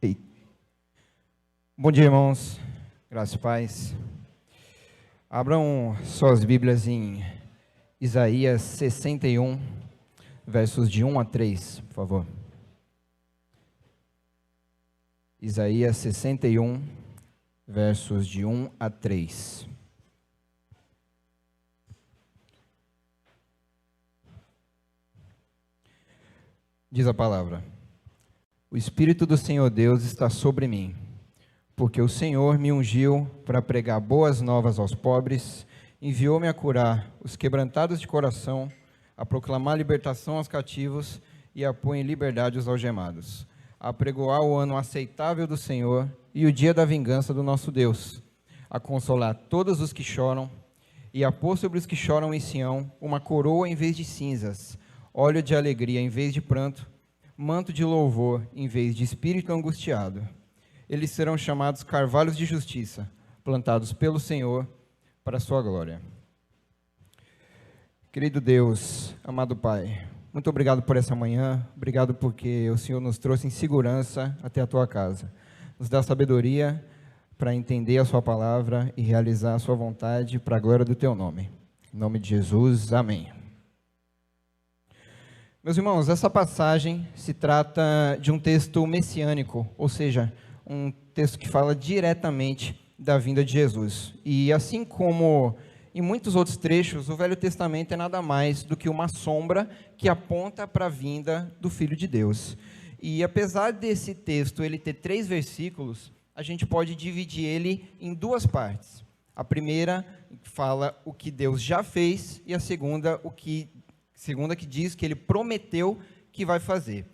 Ei. Bom dia, irmãos. Graças e paz. Abram suas Bíblias em Isaías 61, versos de 1 a 3, por favor. Isaías 61, versos de 1 a 3. Diz a palavra: O Espírito do Senhor Deus está sobre mim, porque o Senhor me ungiu para pregar boas novas aos pobres, enviou-me a curar os quebrantados de coração, a proclamar libertação aos cativos e a pôr em liberdade os algemados, a apregoar o ano aceitável do Senhor e o dia da vingança do nosso Deus, a consolar todos os que choram e a pôr sobre os que choram em Sião uma coroa em vez de cinzas, óleo de alegria em vez de pranto, manto de louvor em vez de espírito angustiado. Eles serão chamados carvalhos de justiça, plantados pelo Senhor para a sua glória. Querido Deus, amado Pai, muito obrigado por essa manhã, obrigado porque o Senhor nos trouxe em segurança até a tua casa. Nos dá sabedoria para entender a sua palavra e realizar a sua vontade para a glória do teu nome. Em nome de Jesus, amém. Meus irmãos, essa passagem se trata de um texto messiânico, ou seja, um texto que fala diretamente da vinda de Jesus. E assim como em muitos outros trechos, o Velho Testamento é nada mais do que uma sombra que aponta para a vinda do Filho de Deus. E apesar desse texto ele ter 3 versículos, a gente pode dividir ele em 2 partes. A primeira fala o que Deus já fez e a segunda que diz que ele prometeu que vai fazer.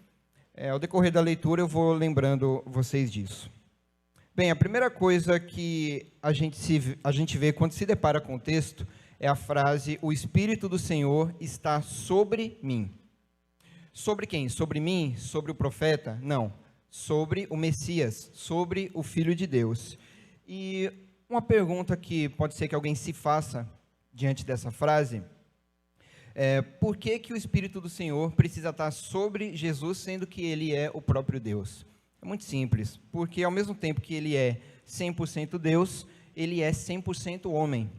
Ao decorrer da leitura eu vou lembrando vocês disso. Bem, a primeira coisa que a gente vê quando se depara com o texto é a frase: o Espírito do Senhor está sobre mim. Sobre quem? Sobre mim? Sobre o profeta? Não. Sobre o Messias, sobre o Filho de Deus. E uma pergunta que pode ser que alguém se faça diante dessa frase: por que o Espírito do Senhor precisa estar sobre Jesus, sendo que ele é o próprio Deus? É muito simples, porque ao mesmo tempo que ele é 100% Deus, ele é 100% homem.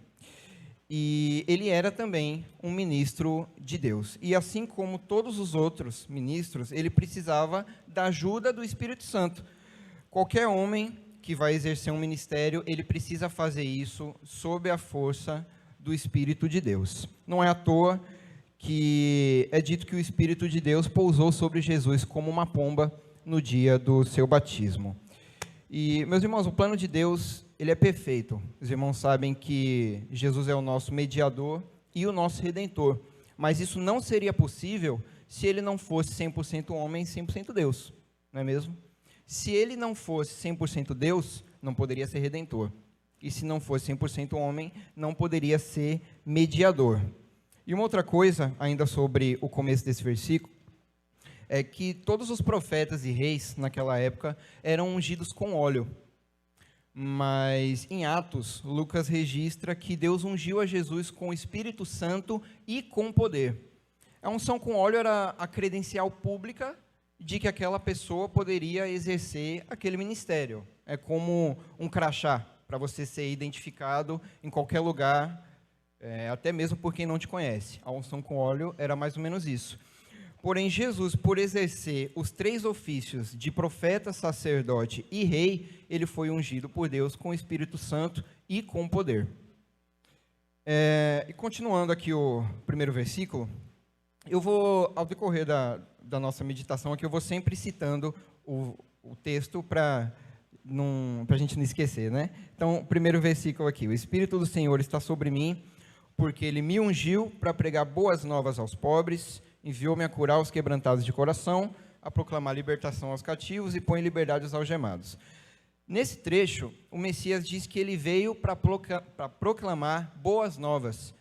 E ele era também um ministro de Deus. E assim como todos os outros ministros, ele precisava da ajuda do Espírito Santo. Qualquer homem que vai exercer um ministério, ele precisa fazer isso sob a força do Espírito de Deus. Não é à toa que é dito que o Espírito de Deus pousou sobre Jesus como uma pomba no dia do seu batismo. E, meus irmãos, o plano de Deus, ele é perfeito. Os irmãos sabem que Jesus é o nosso mediador e o nosso redentor. Mas isso não seria possível se ele não fosse 100% homem e 100% Deus, não é mesmo? Se ele não fosse 100% Deus, não poderia ser redentor. E se não fosse 100% homem, não poderia ser mediador. E uma outra coisa, ainda sobre o começo desse versículo, é que todos os profetas e reis naquela época eram ungidos com óleo. Mas em Atos, Lucas registra que Deus ungiu a Jesus com o Espírito Santo e com poder. A unção com óleo era a credencial pública de que aquela pessoa poderia exercer aquele ministério. É como um crachá, para você ser identificado em qualquer lugar, até mesmo por quem não te conhece. A unção com óleo era mais ou menos isso. Porém, Jesus, por exercer os 3 ofícios de profeta, sacerdote e rei, ele foi ungido por Deus com o Espírito Santo e com poder. E continuando aqui o primeiro versículo, eu vou, ao decorrer da nossa meditação aqui, eu vou sempre citando o texto para a gente não esquecer, né? Então, o primeiro versículo aqui: o Espírito do Senhor está sobre mim, porque ele me ungiu para pregar boas novas aos pobres, enviou-me a curar os quebrantados de coração, a proclamar libertação aos cativos e pôr em liberdade os algemados. Nesse trecho, o Messias diz que ele veio para proclamar boas novas.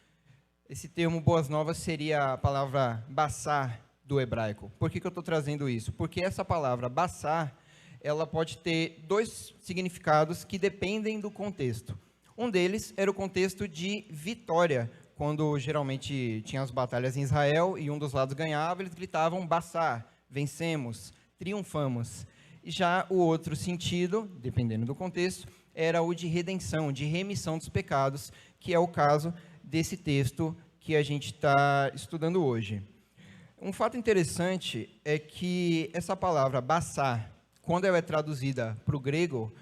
Esse termo boas novas seria a palavra basar do hebraico. Por que eu estou trazendo isso? Porque essa palavra basar, ela pode ter 2 significados que dependem do contexto. Um deles era o contexto de vitória. Quando geralmente tinha as batalhas em Israel e um dos lados ganhava, eles gritavam basar, vencemos, triunfamos. Já o outro sentido, dependendo do contexto, era o de redenção, de remissão dos pecados, que é o caso desse texto que a gente está estudando hoje. Um fato interessante é que essa palavra bassar, quando ela é traduzida para o grego,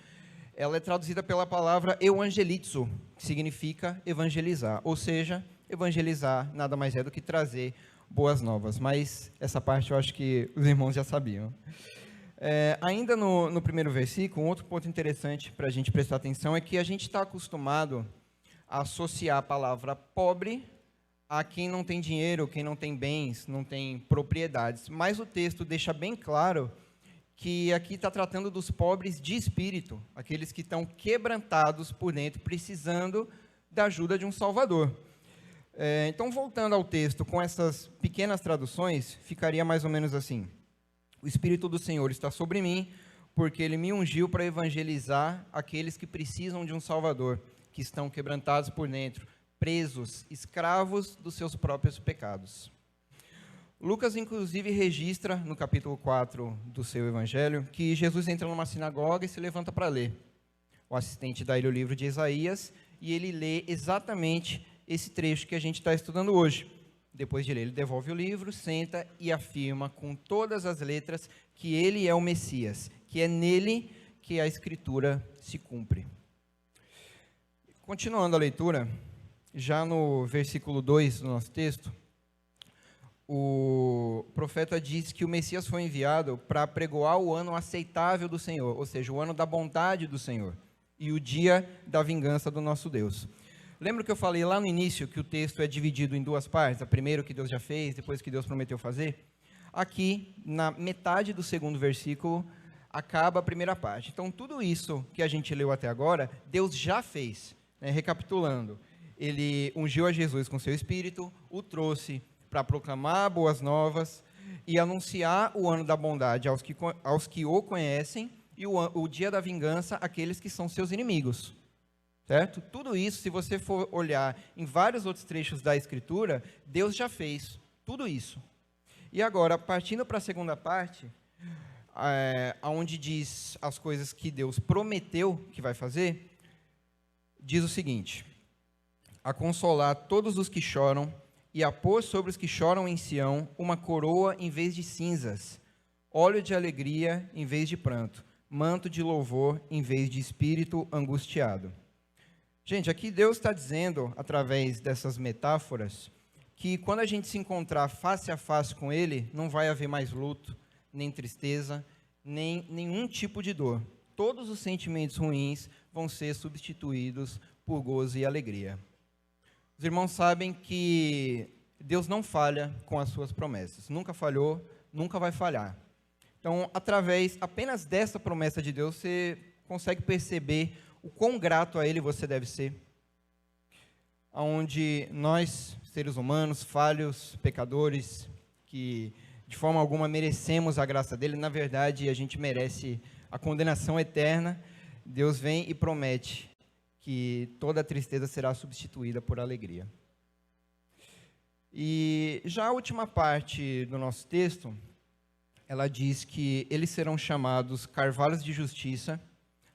ela é traduzida pela palavra evangelizo, que significa evangelizar. Ou seja, evangelizar nada mais é do que trazer boas novas. Mas essa parte eu acho que os irmãos já sabiam. Ainda no primeiro versículo, um outro ponto interessante para a gente prestar atenção é que a gente está acostumado a associar a palavra pobre a quem não tem dinheiro, quem não tem bens, não tem propriedades. Mas o texto deixa bem claro que aqui está tratando dos pobres de espírito, aqueles que estão quebrantados por dentro, precisando da ajuda de um Salvador. Então, voltando ao texto, com essas pequenas traduções, ficaria mais ou menos assim: o Espírito do Senhor está sobre mim, porque Ele me ungiu para evangelizar aqueles que precisam de um Salvador, que estão quebrantados por dentro, presos, escravos dos seus próprios pecados. Lucas, inclusive, registra, no capítulo 4 do seu evangelho, que Jesus entra numa sinagoga e se levanta para ler. O assistente dá ele o livro de Isaías, e ele lê exatamente esse trecho que a gente está estudando hoje. Depois de ler, ele devolve o livro, senta e afirma com todas as letras que ele é o Messias, que é nele que a Escritura se cumpre. Continuando a leitura, já no versículo 2 do nosso texto, o profeta diz que o Messias foi enviado para apregoar o ano aceitável do Senhor, ou seja, o ano da bondade do Senhor, e o dia da vingança do nosso Deus. Lembra que eu falei lá no início que o texto é dividido em duas partes? A primeira, o que Deus já fez, depois o que Deus prometeu fazer? Aqui, na metade do segundo versículo, acaba a primeira parte. Então, tudo isso que a gente leu até agora, Deus já fez. Recapitulando, Ele ungiu a Jesus com seu Espírito, o trouxe para proclamar boas novas e anunciar o ano da bondade aos que o conhecem e o dia da vingança àqueles que são seus inimigos. Certo? Tudo isso, se você for olhar em vários outros trechos da Escritura, Deus já fez tudo isso. E agora, partindo para a segunda parte, onde diz as coisas que Deus prometeu que vai fazer, diz o seguinte: a consolar todos os que choram e a pôr sobre os que choram em Sião uma coroa em vez de cinzas, óleo de alegria em vez de pranto, manto de louvor em vez de espírito angustiado. Gente, aqui Deus está dizendo, através dessas metáforas, que quando a gente se encontrar face a face com Ele, não vai haver mais luto, nem tristeza, nem nenhum tipo de dor. Todos os sentimentos ruins vão ser substituídos por gozo e alegria. Os irmãos sabem que Deus não falha com as suas promessas. Nunca falhou, nunca vai falhar. Então, através apenas dessa promessa de Deus, você consegue perceber o quão grato a Ele você deve ser. Onde nós, seres humanos, falhos, pecadores, que de forma alguma merecemos a graça dEle, na verdade a gente merece a condenação eterna, Deus vem e promete que toda a tristeza será substituída por alegria. E já a última parte do nosso texto, ela diz que eles serão chamados carvalhos de justiça,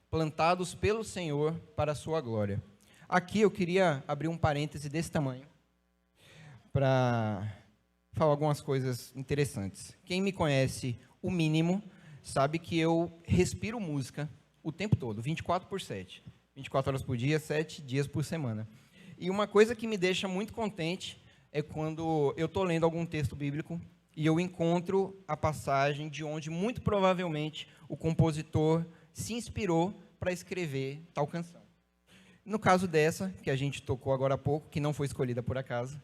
plantados pelo Senhor para a sua glória. Aqui eu queria abrir um parêntese desse tamanho, para falar algumas coisas interessantes. Quem me conhece o mínimo, sabe que eu respiro música o tempo todo, 24/7. 24 horas por dia, 7 dias por semana. E uma coisa que me deixa muito contente é quando eu estou lendo algum texto bíblico e eu encontro a passagem de onde, muito provavelmente, o compositor se inspirou para escrever tal canção. No caso dessa, que a gente tocou agora há pouco, que não foi escolhida por acaso,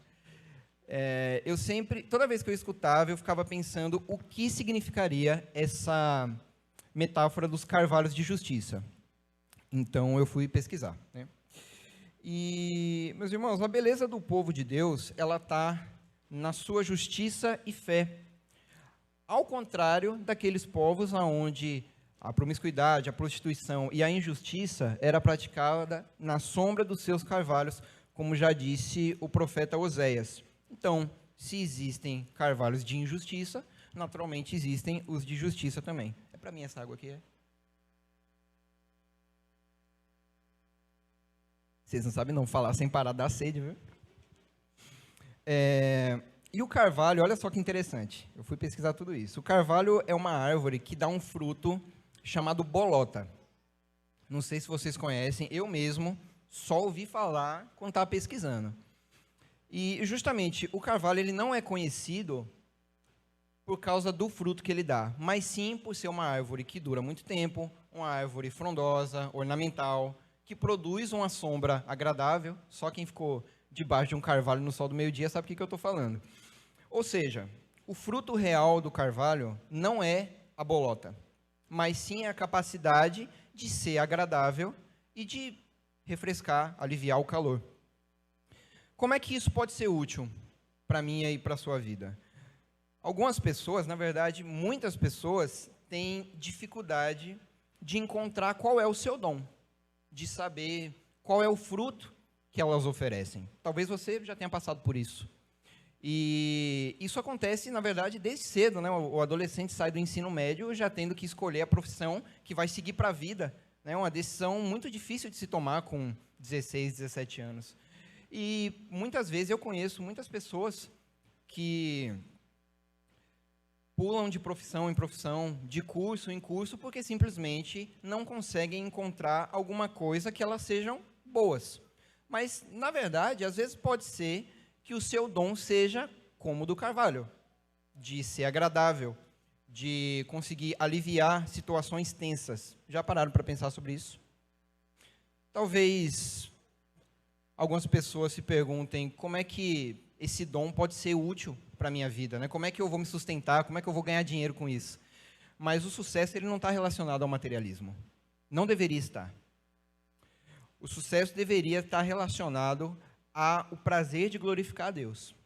eu sempre, toda vez que eu escutava, eu ficava pensando o que significaria essa metáfora dos carvalhos de justiça. Então, eu fui pesquisar, né? E, meus irmãos, a beleza do povo de Deus, ela está na sua justiça e fé. Ao contrário daqueles povos onde a promiscuidade, a prostituição e a injustiça era praticada na sombra dos seus carvalhos, como já disse o profeta Oséias. Então, se existem carvalhos de injustiça, naturalmente existem os de justiça também. É É para mim essa água aqui, é? Vocês não sabem não falar sem parar, dá sede, viu? E o carvalho, olha só que interessante. Eu fui pesquisar tudo isso. O carvalho é uma árvore que dá um fruto chamado bolota. Não sei se vocês conhecem, eu mesmo só ouvi falar quando estava pesquisando. E justamente o carvalho ele não é conhecido por causa do fruto que ele dá, mas sim por ser uma árvore que dura muito tempo, uma árvore frondosa, ornamental, que produz uma sombra agradável. Só quem ficou debaixo de um carvalho no sol do meio-dia sabe o que eu estou falando. Ou seja, o fruto real do carvalho não é a bolota, mas sim a capacidade de ser agradável e de refrescar, aliviar o calor. Como é que isso pode ser útil para mim e para a sua vida? Algumas pessoas, na verdade, muitas pessoas têm dificuldade de encontrar qual é o seu dom, de saber qual é o fruto que elas oferecem. Talvez você já tenha passado por isso. E isso acontece, na verdade, desde cedo, né? O adolescente sai do ensino médio já tendo que escolher a profissão que vai seguir para a vida. É uma decisão muito difícil de se tomar com 16, 17 anos. E muitas vezes eu conheço muitas pessoas que pulam de profissão em profissão, de curso em curso, porque simplesmente não conseguem encontrar alguma coisa que elas sejam boas. Mas, na verdade, às vezes pode ser que o seu dom seja como o do carvalho, de ser agradável, de conseguir aliviar situações tensas. Já pararam para pensar sobre isso? Talvez algumas pessoas se perguntem como é que esse dom pode ser útil para a minha vida, né? Como é que eu vou me sustentar, como é que eu vou ganhar dinheiro com isso? Mas o sucesso ele não está relacionado ao materialismo. Não deveria estar. O sucesso deveria estar relacionado ao prazer de glorificar a Deus.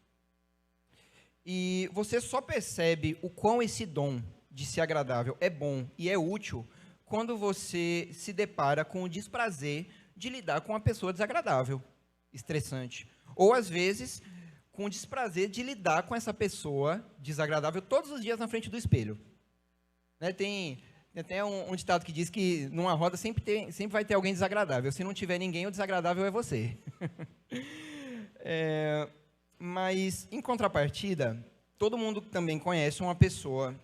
E você só percebe o quão esse dom de ser agradável é bom e é útil quando você se depara com o desprazer de lidar com uma pessoa desagradável, estressante. Ou, às vezes, com o desprazer de lidar com essa pessoa desagradável todos os dias na frente do espelho. Né, tem até um ditado que diz que numa roda sempre vai ter alguém desagradável. Se não tiver ninguém, o desagradável é você. Mas, em contrapartida, todo mundo também conhece uma pessoa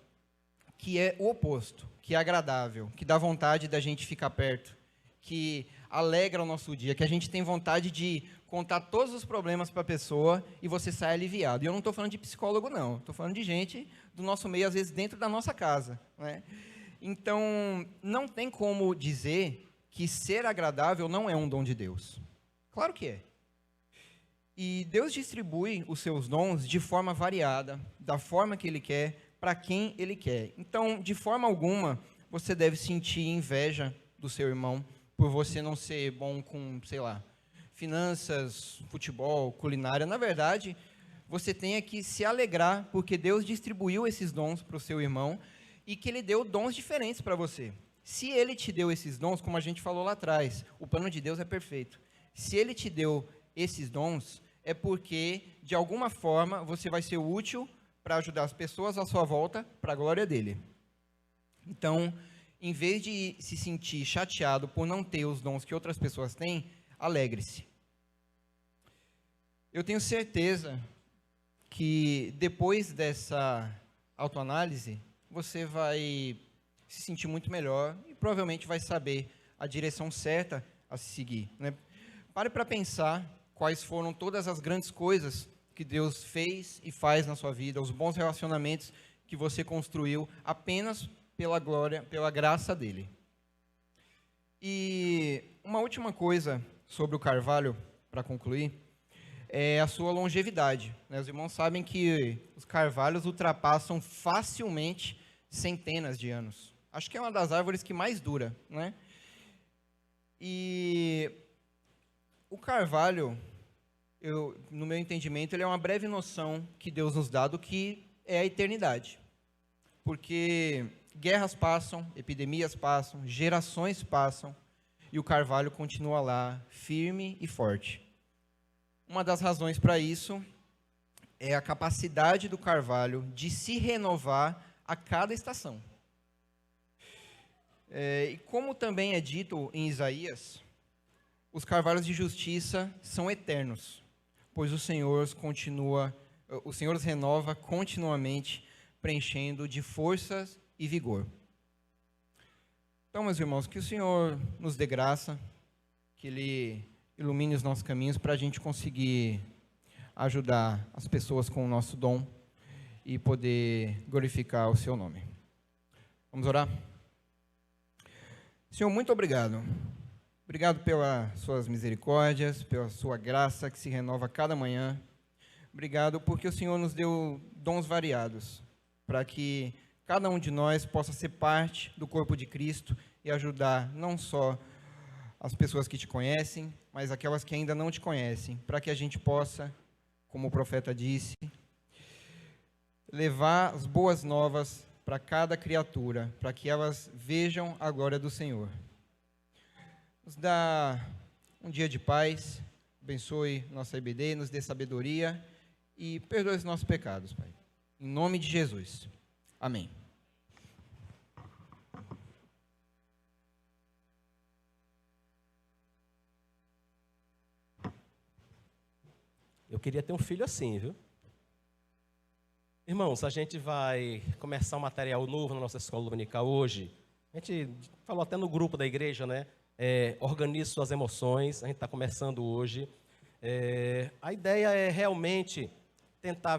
que é o oposto, que é agradável, que dá vontade da gente ficar perto, que alegra o nosso dia, que a gente tem vontade de contar todos os problemas para a pessoa e você sai aliviado. E eu não estou falando de psicólogo, não. Estou falando de gente do nosso meio, às vezes, dentro da nossa casa, né? Então, não tem como dizer que ser agradável não é um dom de Deus. Claro que é. E Deus distribui os seus dons de forma variada, da forma que Ele quer, para quem Ele quer. Então, de forma alguma, você deve sentir inveja do seu irmão por você não ser bom com, sei lá, finanças, futebol, culinária. Na verdade, você tem que se alegrar porque Deus distribuiu esses dons para o seu irmão e que Ele deu dons diferentes para você. Se Ele te deu esses dons, como a gente falou lá atrás, o plano de Deus é perfeito. Se Ele te deu esses dons, é porque, de alguma forma, você vai ser útil para ajudar as pessoas à sua volta para a glória dEle. Então, em vez de se sentir chateado por não ter os dons que outras pessoas têm, alegre-se. Eu tenho certeza que, depois dessa autoanálise, você vai se sentir muito melhor e provavelmente vai saber a direção certa a se seguir, né? Pare para pensar quais foram todas as grandes coisas que Deus fez e faz na sua vida, os bons relacionamentos que você construiu apenas pela glória, pela graça dele. E uma última coisa sobre o carvalho, para concluir, é a sua longevidade, né? Os irmãos sabem que os carvalhos ultrapassam facilmente centenas de anos. Acho que é uma das árvores que mais dura, né? E o carvalho, no meu entendimento, ele é uma breve noção que Deus nos dá do que é a eternidade. Porque guerras passam, epidemias passam, gerações passam, e o carvalho continua lá, firme e forte. Uma das razões para isso é a capacidade do carvalho de se renovar a cada estação. E como também é dito em Isaías, os carvalhos de justiça são eternos, pois o Senhor os renova continuamente, preenchendo de forças e vigor. Então, meus irmãos, que o Senhor nos dê graça, que Ele ilumine os nossos caminhos para a gente conseguir ajudar as pessoas com o nosso dom e poder glorificar o Seu nome. Vamos orar? Senhor, muito obrigado. Obrigado pelas Suas misericórdias, pela Sua graça que se renova a cada manhã. Obrigado porque o Senhor nos deu dons variados, para que cada um de nós possa ser parte do corpo de Cristo e ajudar não só as pessoas que te conhecem, mas aquelas que ainda não te conhecem, para que a gente possa, como o profeta disse, levar as boas novas para cada criatura, para que elas vejam a glória do Senhor. Nos dá um dia de paz, abençoe nossa IBD, nos dê sabedoria e perdoe os nossos pecados, Pai. Em nome de Jesus. Amém. Eu queria ter um filho assim, viu? Irmãos, a gente vai começar um material novo na nossa escola dominical hoje. A gente falou até no grupo da igreja, né? Organize suas emoções. A gente está começando hoje. A ideia é realmente tentar